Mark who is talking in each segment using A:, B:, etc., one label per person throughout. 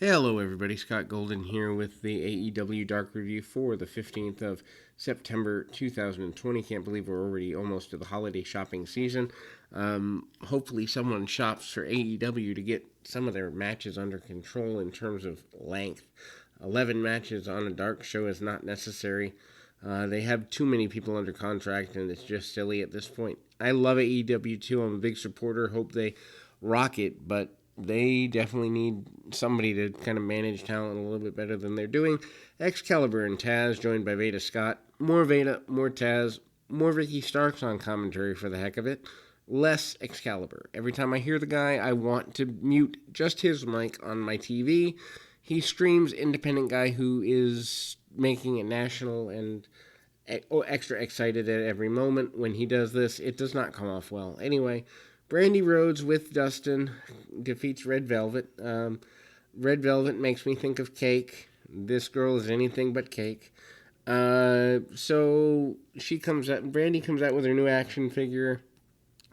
A: Hello, everybody. Scott Golden here with the AEW Dark Review for the 15th of September 2020. Can't believe we're already almost to the holiday shopping season. Hopefully, someone shops for AEW to get some of their matches under control in terms of length. 11 matches on a dark show is not necessary. They have too many people under contract, and it's just silly at this point. I love AEW too. I'm a big supporter. Hope they rock it, but they definitely need somebody to kind of manage talent a little bit better than they're doing. Excalibur and Taz, joined by Veda Scott. More Veda, more Taz, more Ricky Starks on commentary for the heck of it. Less Excalibur. Every time I hear the guy, I want to mute just his mic on my TV. He streams independent guy who is making it national and extra excited at every moment. When he does this, it does not come off well. Anyway, Brandy Rhodes with Dustin defeats Red Velvet. Red Velvet makes me think of cake. This girl is anything but cake. So she comes out. Brandy comes out with her new action figure.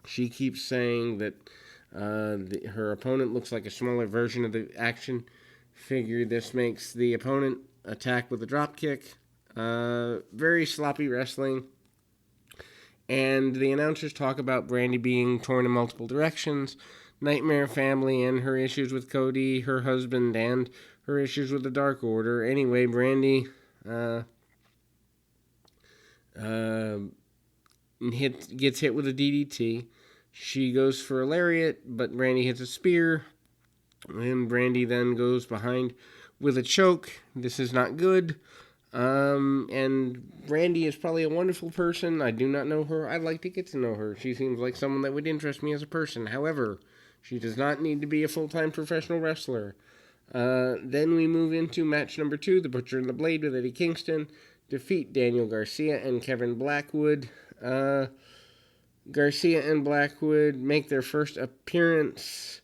A: She keeps saying that her opponent looks like a smaller version of the action figure. This makes the opponent attack with a drop kick. Very sloppy wrestling. And the announcers talk about Brandy being torn in multiple directions, Nightmare Family and her issues with Cody, her husband, and her issues with the Dark Order. Anyway, Brandy gets hit with a DDT. She goes for a lariat, but Brandy hits a spear. And Brandy then goes behind with a choke. This is not good. And Brandy is probably a wonderful person. I do not know her. I'd like to get to know her. She seems like someone that would interest me as a person. However, she does not need to be a full-time professional wrestler. Then we move into match number 2, The Butcher and the Blade with Eddie Kingston. Defeat Daniel Garcia and Kevin Blackwood. Garcia and Blackwood make their first appearance.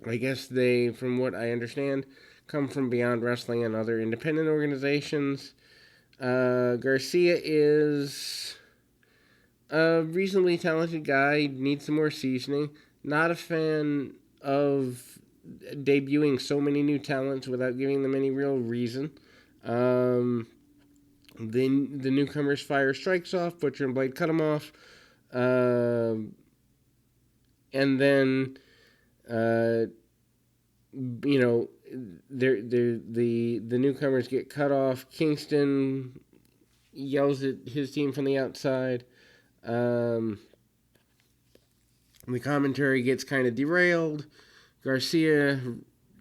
A: I guess they, from what I understand, come from Beyond Wrestling and other independent organizations. Garcia is a reasonably talented guy, needs some more seasoning. Not a fan of debuting so many new talents without giving them any real reason. The newcomers fire strikes off, Butcher and Blade cut them off. And then, the newcomers get cut off. Kingston yells at his team from the outside. The commentary gets kind of derailed. Garcia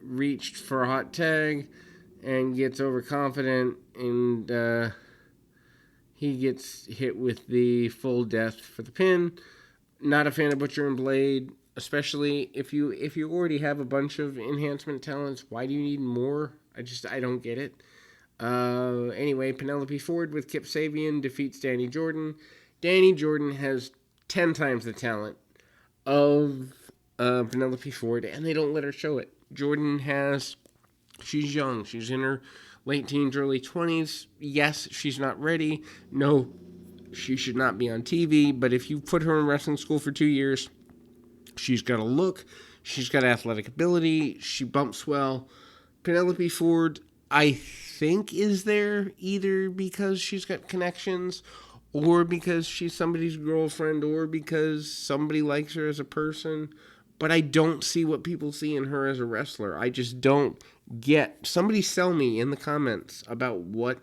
A: reached for a hot tag and gets overconfident, and he gets hit with the full death for the pin. Not a fan of Butcher and Blade, especially if you already have a bunch of enhancement talents. Why do you need more? I don't get it. Anyway, Penelope Ford with Kip Sabian defeats Danny Jordan. Danny Jordan has 10 times the talent of Penelope Ford, and they don't let her show it. She's young. She's in her late teens, early 20s. Yes, she's not ready. No, she should not be on TV, but if you put her in wrestling school for 2 years, she's got a look, she's got athletic ability, she bumps well. Penelope Ford, I think, is there either because she's got connections, or because she's somebody's girlfriend, or because somebody likes her as a person. But I don't see what people see in her as a wrestler. I just don't get. Somebody sell me in the comments about what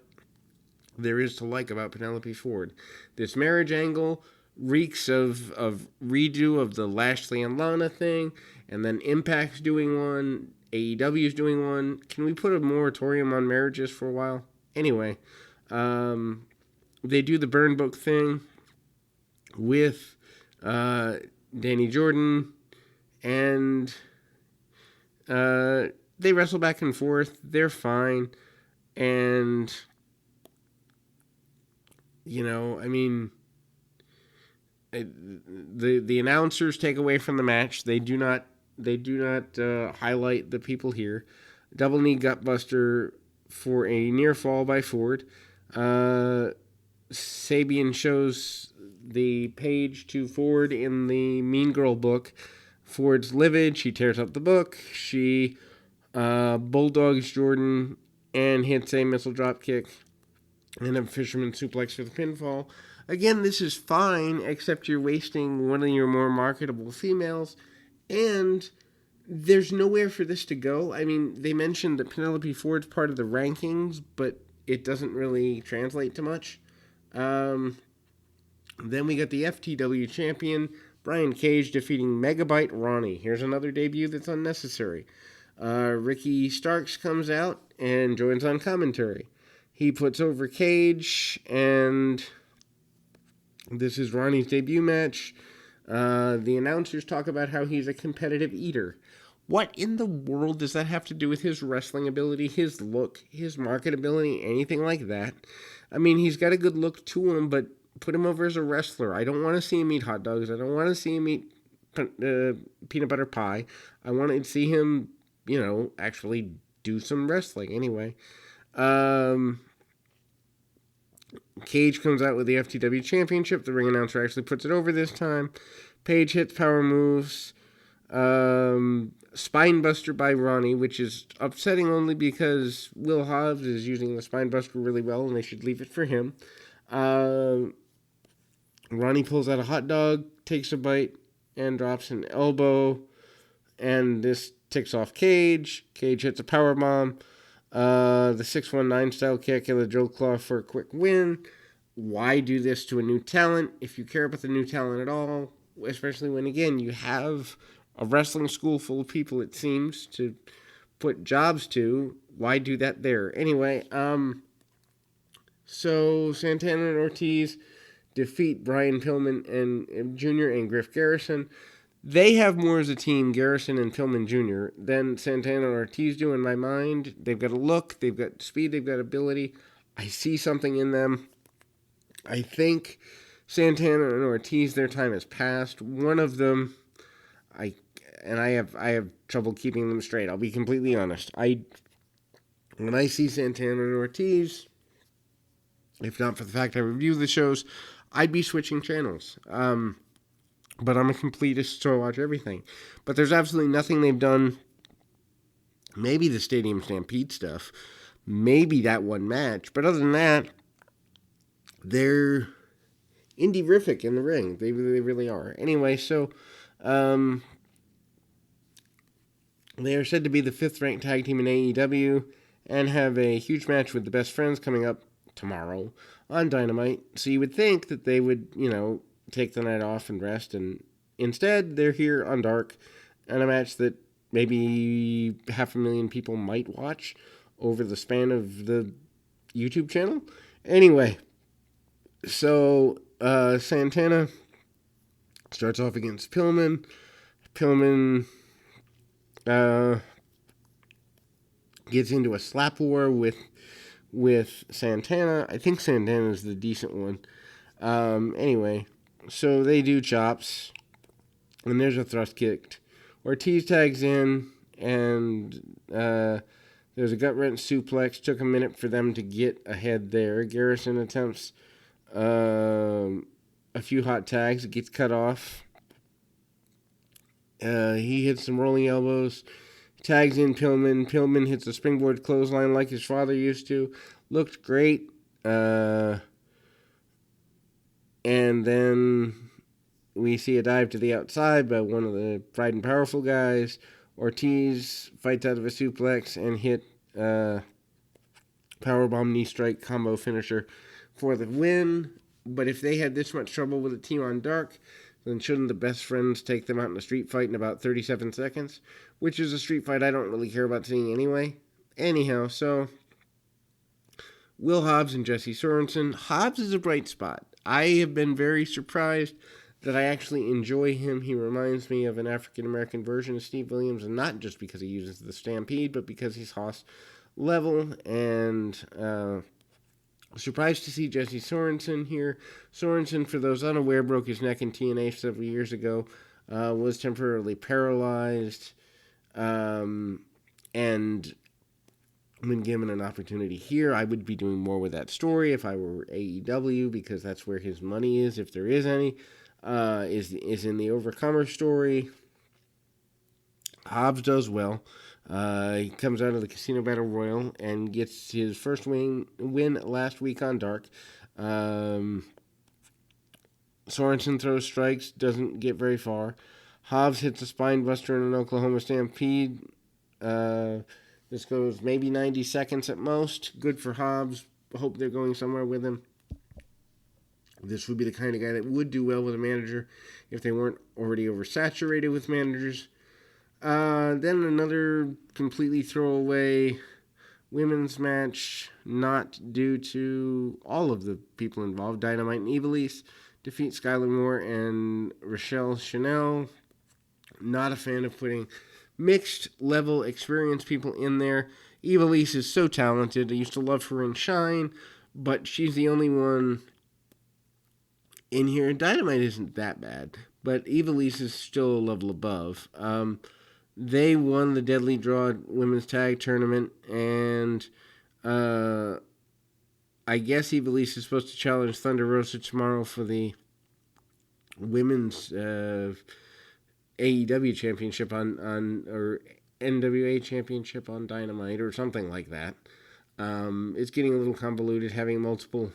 A: there is to like about Penelope Ford. This marriage angle reeks of redo of the Lashley and Lana thing, and then Impact's doing one, AEW's doing one. Can we put a moratorium on marriages for a while? Anyway, they do the burn book thing with Danny Jordan, and they wrestle back and forth. They're fine, and the announcers take away from the match. They do not highlight the people here. Double knee gutbuster for a near fall by Ford. Sabian shows the page to Ford in the Mean Girl book. Ford's livid. She tears up the book. She Bulldogs Jordan and hits a missile drop kick and a fisherman suplex for the pinfall. Again, this is fine, except you're wasting one of your more marketable females, and there's nowhere for this to go. I mean, they mentioned that Penelope Ford's part of the rankings, but it doesn't really translate to much. Then we got the FTW champion, Brian Cage, defeating Megabyte Ronnie. Here's another debut that's unnecessary. Ricky Starks comes out and joins on commentary. He puts over Cage, and this is Ronnie's debut match. The announcers talk about how he's a competitive eater. What in the world does that have to do with his wrestling ability, his look, his marketability, anything like that? I mean, he's got a good look to him, but put him over as a wrestler. I don't want to see him eat hot dogs. I don't want to see him eat peanut butter pie. I want to see him, actually do some wrestling. Anyway, Cage comes out with the FTW Championship. The ring announcer actually puts it over this time. Page hits power moves. Spinebuster by Ronnie, which is upsetting only because Will Hobbs is using the Spinebuster really well, and they should leave it for him. Ronnie pulls out a hot dog, takes a bite, and drops an elbow, and this ticks off Cage. Cage hits a powerbomb. The 619 style kick and the Joe Claw for a quick win. Why do this to a new talent if you care about the new talent at all? Especially when, again, you have a wrestling school full of people, it seems, to put jobs to. Why do that there? Anyway, so Santana and Ortiz defeat Brian Pillman and Jr. and Griff Garrison. They have more as a team, Garrison and Pillman Jr., than Santana and Ortiz do in my mind. They've got a look, they've got speed, they've got ability. I see something in them. I think Santana and Ortiz, their time has passed. One of them, I have trouble keeping them straight. I'll be completely honest. When I see Santana and Ortiz, if not for the fact I review the shows, I'd be switching channels. But I'm a completist, so I watch everything. But there's absolutely nothing they've done. Maybe the Stadium Stampede stuff. Maybe that one match. But other than that, they're indie-rific in the ring. They really are. Anyway, so they are said to be the 5th-ranked tag team in AEW and have a huge match with the Best Friends coming up tomorrow on Dynamite. So you would think that they would, take the night off and rest, and instead they're here on Dark and a match that maybe 500,000 people might watch over the span of the YouTube channel. Anyway, so Santana starts off against Pillman. Pillman gets into a slap war with Santana. I think Santana's the decent one. Anyway, so they do chops, and there's a thrust kick. Ortiz tags in, and there's a gut-wrench suplex. Took a minute for them to get ahead there. Garrison attempts a few hot tags. It gets cut off. He hits some rolling elbows. Tags in Pillman. Pillman hits a springboard clothesline like his father used to. Looked great. And then we see a dive to the outside by one of the Pride and Powerful guys. Ortiz fights out of a suplex and hit powerbomb knee strike combo finisher for the win. But if they had this much trouble with a team on Dark, then shouldn't the Best Friends take them out in a street fight in about 37 seconds? Which is a street fight I don't really care about seeing anyway. Anyhow, so Will Hobbs and Jesse Sorensen. Hobbs is a bright spot. I have been very surprised that I actually enjoy him. He reminds me of an African-American version of Steve Williams, and not just because he uses the Stampede, but because he's Haas level, and surprised to see Jesse Sorensen here. Sorensen, for those unaware, broke his neck in TNA several years ago, was temporarily paralyzed, and when given an opportunity here, I would be doing more with that story if I were AEW, because that's where his money is, if there is any, is in the Overcomer story. Hobbs does well. He comes out of the Casino Battle Royal and gets his first win last week on Dark. Sorensen throws strikes, doesn't get very far. Hobbs hits a spine buster in an Oklahoma Stampede. This goes maybe 90 seconds at most. Good for Hobbs. Hope they're going somewhere with him. This would be the kind of guy that would do well with a manager if they weren't already oversaturated with managers. Then another completely throwaway women's match, not due to all of the people involved. Dynamite and Ivelisse defeat Skylar Moore and Rochelle Chanel. Not a fan of putting mixed level experienced people in there. Ivelisse is so talented. I used to love her in Shine, but she's the only one in here. Dynamite isn't that bad, but Ivelisse is still a level above. They won the Deadly Draw Women's Tag Tournament, and I guess Ivelisse is supposed to challenge Thunder Rosa tomorrow for the Women's AEW Championship or NWA Championship on Dynamite or something like that. It's getting a little convoluted having multiple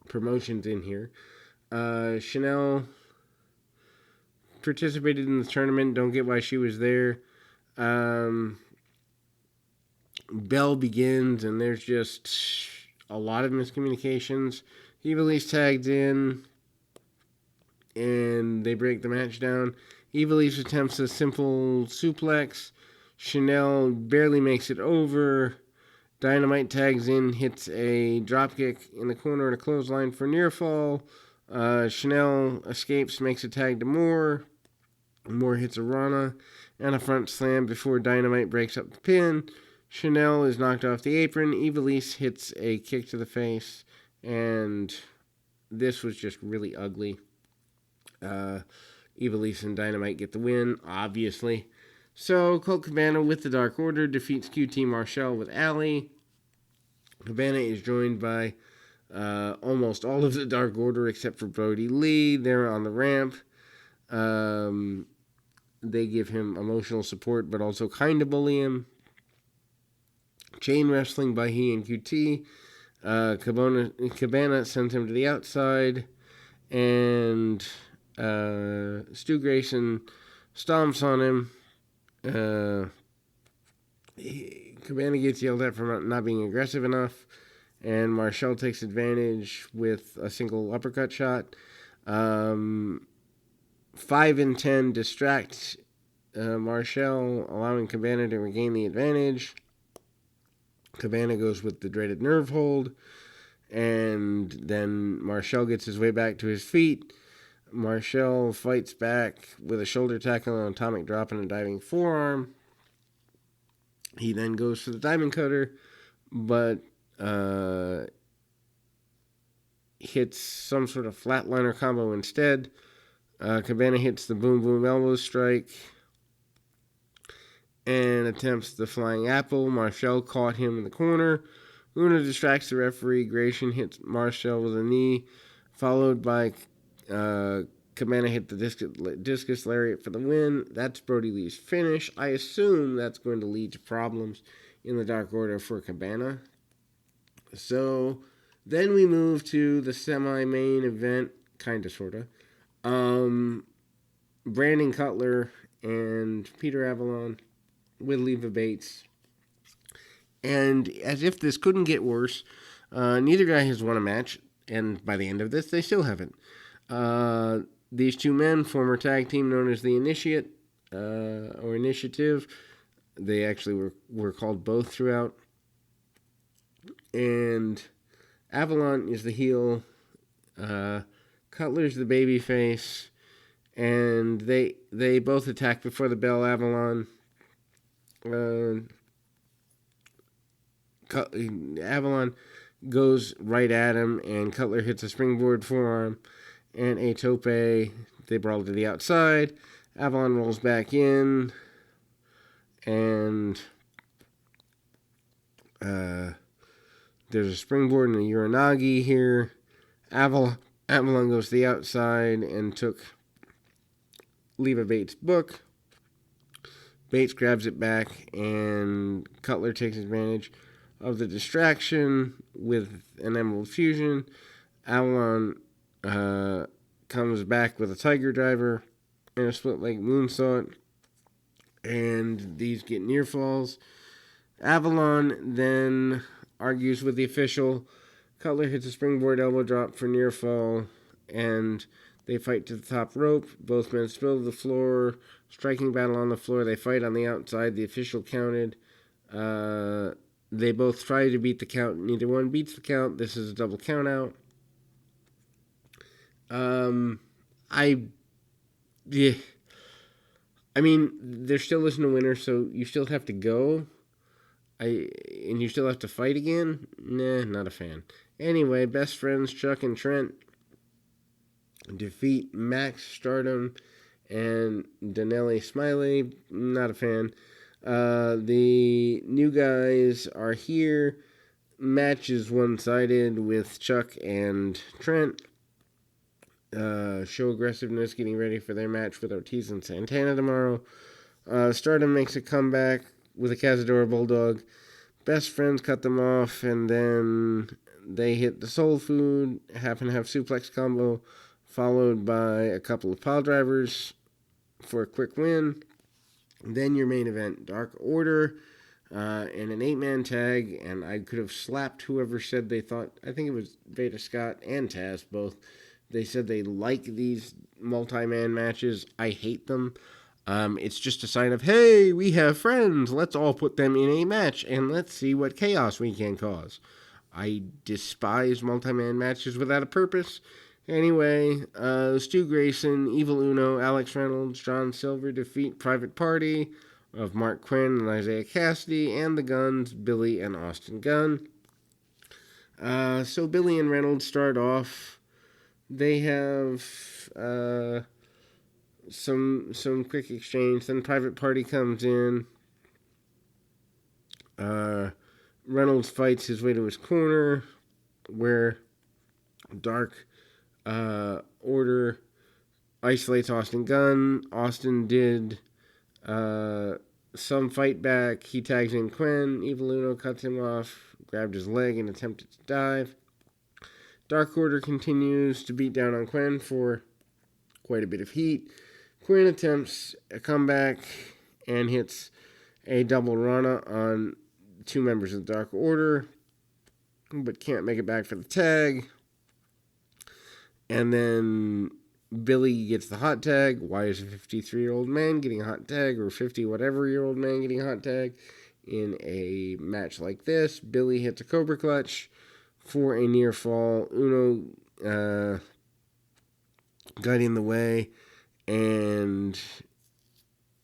A: promotions in here. Chanel participated in the tournament. Don't get why she was there. Bell begins, and there's just a lot of miscommunications. Ivelisse tagged in, and they break the match down. Ivelisse attempts a simple suplex. Chanel barely makes it over. Dynamite tags in, hits a dropkick in the corner and a clothesline for near fall. Chanel escapes, makes a tag to Moore. Moore hits a Rana and a front slam before Dynamite breaks up the pin. Chanel is knocked off the apron. Ivelisse hits a kick to the face, and this was just really ugly. Ivelisse and Dynamite get the win, obviously. So Colt Cabana with the Dark Order defeats QT Marshall with Allie. Cabana is joined by almost all of the Dark Order except for Brody Lee. They're on the ramp. They give him emotional support, but also kind of bully him. Chain wrestling by he and QT. Cabana sends him to the outside, and Stu Grayson stomps on him. Cabana gets yelled at for not being aggressive enough, and Marshall takes advantage with a single uppercut shot. 5 and 10 distract Marshall, allowing Cabana to regain the advantage. Cabana goes with the dreaded nerve hold, and then Marshall gets his way back to his feet. Marshall fights back with a shoulder tackle, an atomic drop, and a diving forearm. He then goes for the diamond cutter, but hits some sort of flatliner combo instead. Cabana hits the boom boom elbow strike and attempts the flying apple. Marshall caught him in the corner. Luna distracts the referee. Grayson hits Marshall with a knee, followed by Cabana hit the discus lariat for the win. That's Brody Lee's finish. I assume that's going to lead to problems in the Dark Order for Cabana. So then we move to the semi-main event, kind of, sort of. Brandon Cutler and Peter Avalon with Leva Bates. And as if this couldn't get worse, neither guy has won a match, and by the end of this, they still haven't. These two men, former tag team known as the Initiate, or Initiative, they actually were called both throughout. And Avalon is the heel, Cutler's the baby face, and they both attack before the bell. Avalon goes right at him, and Cutler hits a springboard forearm and a tope. They brawl to the outside. Avalon rolls back in, and there's a springboard and a Uranagi here. Avalon goes to the outside and took Leva Bates' book. Bates grabs it back, and Cutler takes advantage of the distraction with an Emerald Fusion. Avalon comes back with a Tiger Driver and a split leg moonsault, and these get near falls. Avalon then argues with the official. Cutler hits a springboard elbow drop for near fall, and they fight to the top rope. Both men spill to the floor. Striking battle on the floor. They fight on the outside. The official counted. They both try to beat the count. Neither one beats the count. This is a double count out. I mean, there still isn't a winner, so you still have to go. And you still have to fight again? Nah, not a fan. Anyway, best friends Chuck and Trent defeat Max Stardom and Danelli Smiley. Not a fan. The new guys are here. Match is one-sided with Chuck and Trent. Show aggressiveness, getting ready for their match with Ortiz and Santana tomorrow. Stardom makes a comeback with a Cazadora Bulldog. Best friends cut them off, and then they hit the Soul Food, half and half suplex combo, followed by a couple of pile drivers for a quick win. Then your main event, Dark Order, and an 8-man tag, and I could have slapped whoever said they thought, I think it was Veda Scott and Taz both, they said they like these multi-man matches. I hate them. It's just a sign of, hey, we have friends. Let's all put them in a match, and let's see what chaos we can cause. I despise multi-man matches without a purpose. Anyway, Stu Grayson, Evil Uno, Alex Reynolds, John Silver defeat Private Party of Mark Quinn and Isaiah Cassidy, and the Guns, Billy and Austin Gunn. So Billy and Reynolds start off. They have some quick exchange. Then Private Party comes in. Reynolds fights his way to his corner, where Dark Order isolates Austin Gunn. Austin did some fight back. He tags in Quinn. Evil Uno cuts him off, grabbed his leg, and attempted to dive. Dark Order continues to beat down on Quinn for quite a bit of heat. Quinn attempts a comeback and hits a double Rana on two members of the Dark Order, but can't make it back for the tag. And then Billy gets the hot tag. Why is a 53-year-old man getting a hot tag, or 50-whatever-year-old man getting a hot tag in a match like this? Billy hits a Cobra Clutch for a near fall. Uno got in the way, and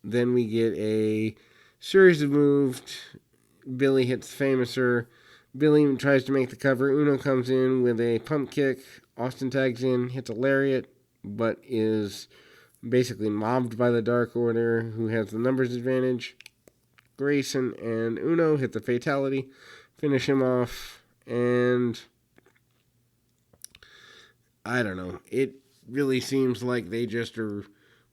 A: then we get a series of moves. Billy hits Famouser. Billy tries to make the cover. Uno comes in with a pump kick. Austin tags in, hits a lariat, but is basically mobbed by the Dark Order, who has the numbers advantage. Grayson and Uno hit the fatality, finish him off. And I don't know. It really seems like they just are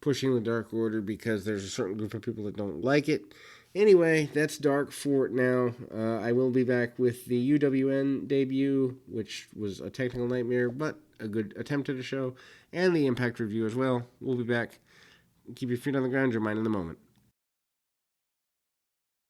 A: pushing the Dark Order because there's a certain group of people that don't like it. Anyway, that's Dark for now. I will be back with the UWN debut, which was a technical nightmare, but a good attempt at a show, and the Impact review as well. We'll be back. Keep your feet on the ground, your mind in the moment.